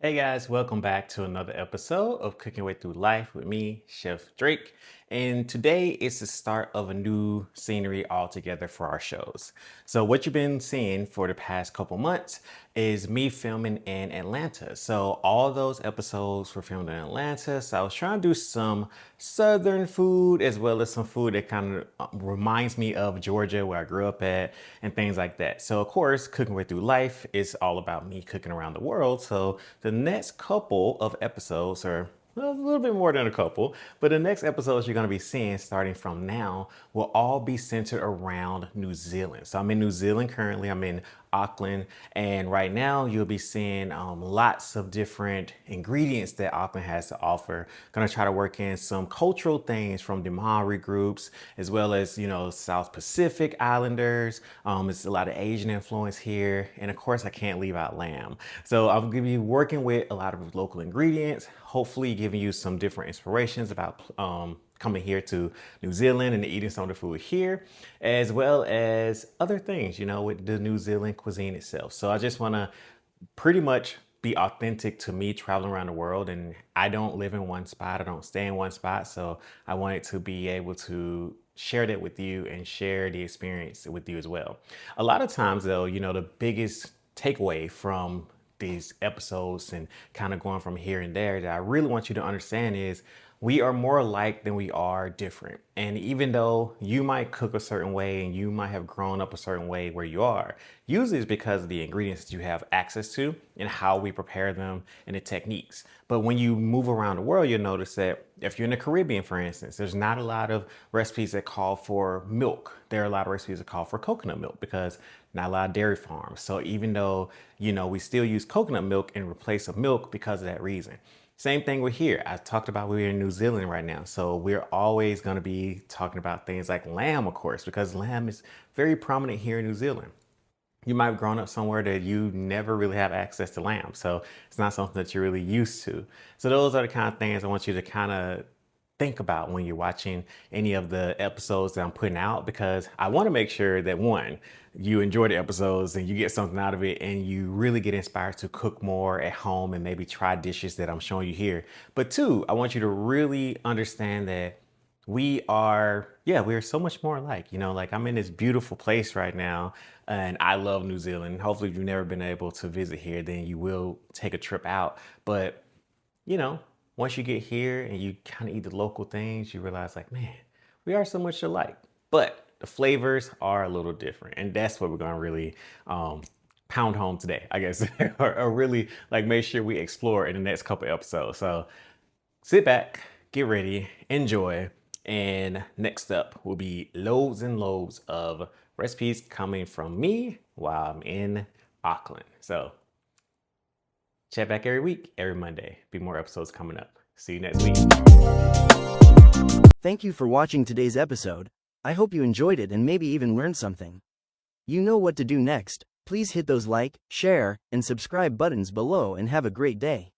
Hey guys, welcome back to another episode of Cooking Way Through Life with me, Chef Drake. And today is the start of a new scenery altogether for our shows. So, what you've been seeing for the past couple months is me filming in Atlanta. So, all those episodes were filmed in Atlanta. So, I was trying to do some southern food as well as some food that kind of reminds me of Georgia, where I grew up at, and things like that. So, of course, Cooking Way Through Life is all about me cooking around the world. So, the next couple of episodes are well, a little bit more than a couple, but the next episodes you're going to be seeing starting from now will all be centered around New Zealand. So I'm in New Zealand currently. I'm in Auckland, and right now you'll be seeing lots of different ingredients that Auckland has to offer. Going to try to work in some cultural things from the Maori groups, as well as South Pacific Islanders. It's a lot of Asian influence here, and of course I can't leave out lamb. So I'm going to be working with a lot of local ingredients, hopefully giving you some different inspirations about coming here to New Zealand and eating some of the food here, as well as other things, with the New Zealand cuisine itself. So I just want to pretty much be authentic to me traveling around the world. And I don't live in one spot. I don't stay in one spot. So I wanted to be able to share that with you and share the experience with you as well. A lot of times though, the biggest takeaway from these episodes and kind of going from here and there that I really want you to understand is we are more alike than we are different. And even though you might cook a certain way and you might have grown up a certain way where you are, usually it's because of the ingredients that you have access to and how we prepare them and the techniques. But when you move around the world, you'll notice that if you're in the Caribbean, for instance, there's not a lot of recipes that call for milk. There are a lot of recipes that call for coconut milk because not a lot of dairy farms. So even though, we still use coconut milk in replace of milk because of that reason. Same thing with here. I talked about we're in New Zealand right now. So we're always going to be talking about things like lamb, of course, because lamb is very prominent here in New Zealand. You might have grown up somewhere that you never really have access to lamb. So it's not something that you're really used to. So those are the kind of things I want you to kind of think about when you're watching any of the episodes that I'm putting out, because I want to make sure that one, you enjoy the episodes and you get something out of it and you really get inspired to cook more at home and maybe try dishes that I'm showing you here. But two, I want you to really understand that we're so much more alike. Like I'm in this beautiful place right now and I love New Zealand. Hopefully if you've never been able to visit here, then you will take a trip out. But once you get here and you kind of eat the local things, you realize like, man, we are so much alike. But the flavors are a little different. And that's what we're going to really pound home today, I guess, or really like make sure we explore in the next couple episodes. So sit back, get ready, enjoy. And next up will be loads and loads of recipes coming from me while I'm in Auckland. So check back every week, every Monday. Be more episodes coming up. See you next week. Thank you for watching today's episode. I hope you enjoyed it and maybe even learned something. You know what to do next. Please hit those like, share, and subscribe buttons below and have a great day.